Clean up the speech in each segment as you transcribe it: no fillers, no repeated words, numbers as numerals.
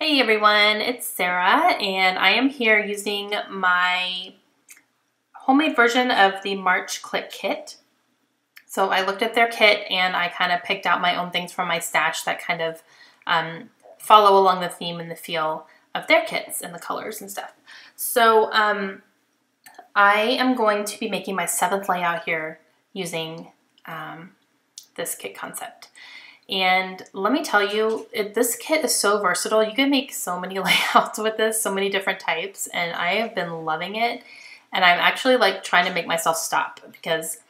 Hey everyone, it's Sarah, and I am here using my homemade version of the March Clique kit. So I looked at their kit and I kind of picked out my own things from my stash that kind of follow along the theme and the feel of their kits and the colors and stuff. So I am going to be making my 7th layout here using this kit concept. And let me tell you, this kit is so versatile. You can make so many layouts with this, so many different types, and I have been loving it. And I'm actually like trying to make myself stop because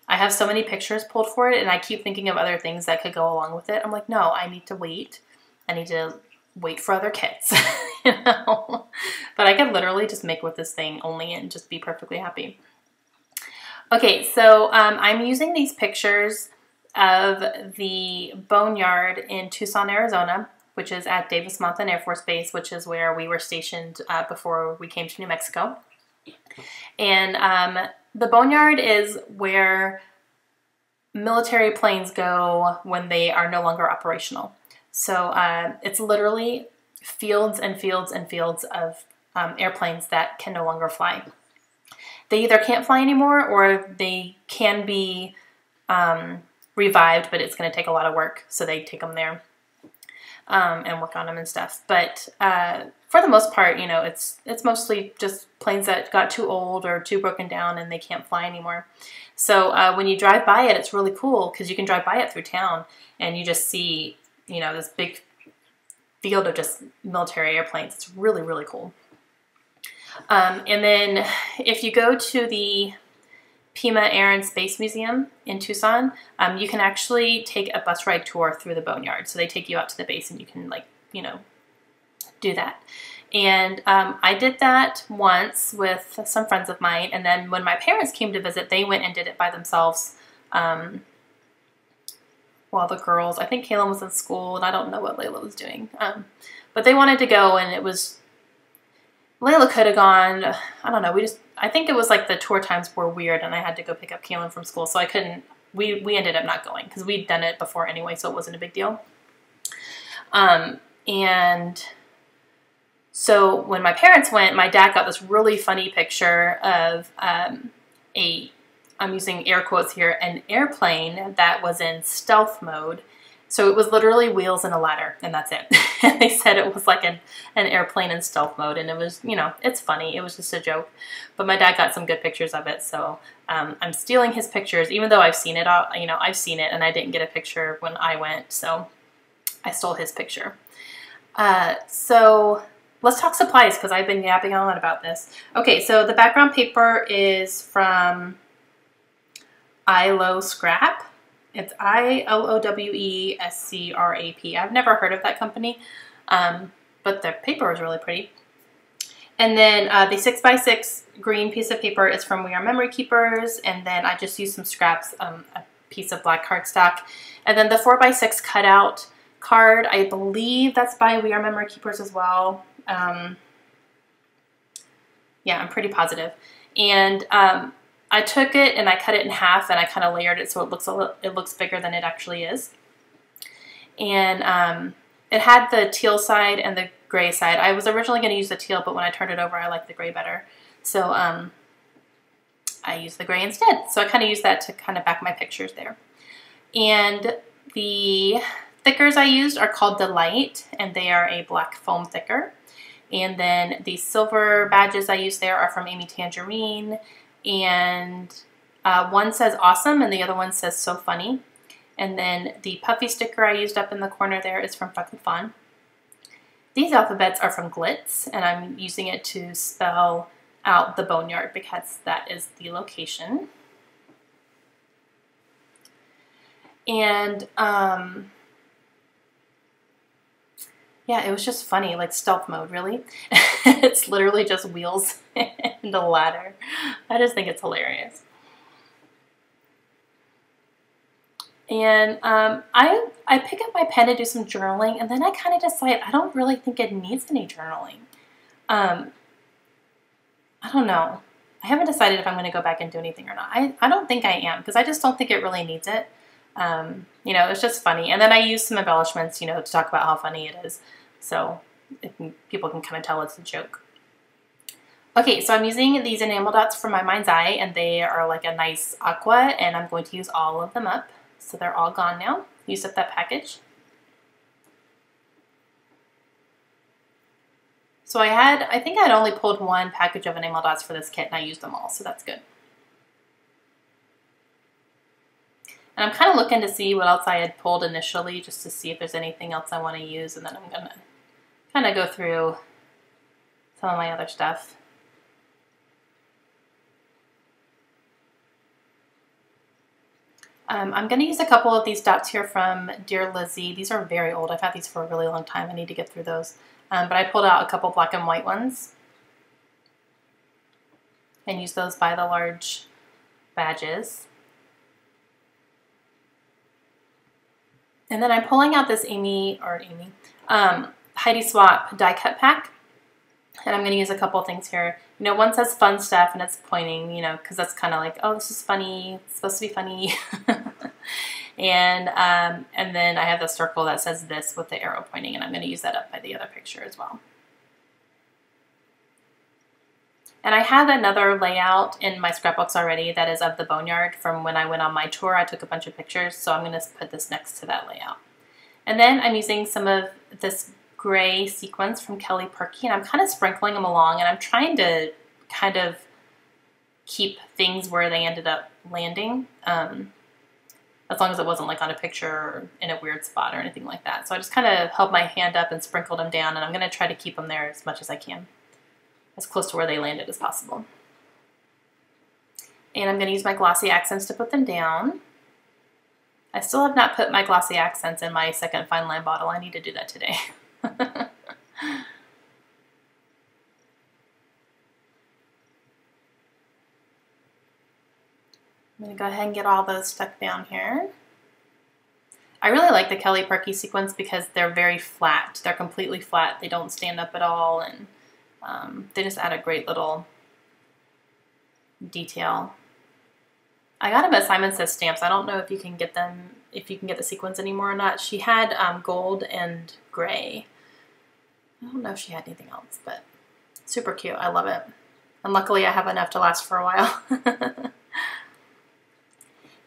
I have so many pictures pulled for it and I keep thinking of other things that could go along with it. I'm like, no, I need to wait. I need to wait for other kits, you know? But I could literally just make with this thing only and just be perfectly happy. Okay, so I'm using these pictures of the boneyard in Tucson, Arizona, which is at Davis-Monthan Air Force Base, which is where we were stationed before we came to New Mexico. And the boneyard is where military planes go when they are no longer operational. So it's literally fields and fields and fields of airplanes that can no longer fly. They either can't fly anymore or they can be revived, but it's going to take a lot of work, so they take them there and work on them and stuff. But for the most part, you know, it's mostly just planes that got too old or too broken down and they can't fly anymore. So when you drive by it, it's really cool because you can drive by it through town and you just see, you know, this big field of just military airplanes. It's really, really cool. And then if you go to the Pima Air and Space Museum in Tucson, you can actually take a bus ride tour through the boneyard. So they take you out to the base and you can, like, you know, do that. And I did that once with some friends of mine. And then when my parents came to visit, they went and did it by themselves. While the girls, I think Kaylin was in school and I don't know what Layla was doing. But they wanted to go and it was, Layla could have gone, I don't know, I think it was like the tour times were weird and I had to go pick up Kaylin from school, so I couldn't, we ended up not going because we'd done it before anyway, so it wasn't a big deal. And so when my parents went, my dad got this really funny picture of I'm using air quotes here, an airplane that was in stealth mode. So it was literally wheels and a ladder, and that's it. And they said it was like an airplane in stealth mode, and it was, you know, it's funny. It was just a joke. But my dad got some good pictures of it, so I'm stealing his pictures, even though I've seen it all, you know, I've seen it, and I didn't get a picture when I went, so I stole his picture. So let's talk supplies, because I've been yapping on about this. Okay, so the background paper is from ILO Scrap. It's ILOWESCRAP. I've never heard of that company, but their paper is really pretty. And then the 6x6 green piece of paper is from We Are Memory Keepers, and then I just used some scraps, a piece of black cardstock. And then the 4x6 cutout card, I believe that's by We Are Memory Keepers as well. Yeah, I'm pretty positive. And I took it and I cut it in half and I kind of layered it so it looks bigger than it actually is. And it had the teal side and the gray side. I was originally going to use the teal, but when I turned it over, I liked the gray better. So I used the gray instead. So I kind of used that to kind of back my pictures there. And the thickers I used are called Delight, and they are a black foam thicker. And then the silver badges I used there are from Amy Tangerine. And one says awesome and the other one says so funny. And then the puffy sticker I used up in the corner there is from Fucking Fun. These alphabets are from Glitz, and I'm using it to spell out the boneyard because that is the location. And yeah, it was just funny, like stealth mode, really. It's literally just wheels and a ladder. I just think it's hilarious. And I pick up my pen to do some journaling, and then I kind of decide I don't really think it needs any journaling. I don't know. I haven't decided if I'm going to go back and do anything or not. I don't think I am, because I just don't think it really needs it. You know, it's just funny. And then I use some embellishments, you know, to talk about how funny it is. So people can kind of tell it's a joke. Okay, so I'm using these enamel dots from my Mind's Eye, and they are like a nice aqua, and I'm going to use all of them up. So they're all gone now. Used up that package. So I think I'd only pulled one package of enamel dots for this kit, and I used them all, so that's good. And I'm kind of looking to see what else I had pulled initially, just to see if there's anything else I want to use, and then I'm going to kind of go through some of my other stuff. I'm going to use a couple of these dots here from Dear Lizzie. These are very old. I've had these for a really long time. I need to get through those. But I pulled out a couple black and white ones and used those by the large badges. And then I'm pulling out this Heidi Swap die cut pack. And I'm going to use a couple things here. You know, one says fun stuff and it's pointing, you know, because that's kind of like, oh, this is funny. It's supposed to be funny. And then I have the circle that says this with the arrow pointing, and I'm going to use that up by the other picture as well. And I have another layout in my scrapbooks already that is of the boneyard from when I went on my tour. I took a bunch of pictures, so I'm going to put this next to that layout. And then I'm using some of this gray sequins from Kelly Perky, and I'm kind of sprinkling them along, and I'm trying to kind of keep things where they ended up landing. As long as it wasn't like on a picture or in a weird spot or anything like that. So I just kind of held my hand up and sprinkled them down, and I'm going to try to keep them there as much as I can, as close to where they landed as possible. And I'm going to use my glossy accents to put them down. I still have not put my glossy accents in my second fine line bottle. I need to do that today. I'm going to go ahead and get all those stuck down here. I really like the Kelly Perky sequins because they're very flat. They're completely flat. They don't stand up at all, and they just add a great little detail. I got them at Simon Says Stamps. I don't know if you can get them, if you can get the sequins anymore or not. She had gold and gray. I don't know if she had anything else, but super cute. I love it. And luckily I have enough to last for a while.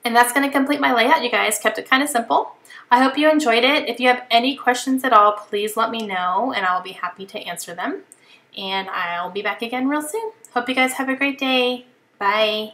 And that's going to complete my layout, you guys. Kept it kind of simple. I hope you enjoyed it. If you have any questions at all, please let me know, and I'll be happy to answer them. And I'll be back again real soon. Hope you guys have a great day. Bye.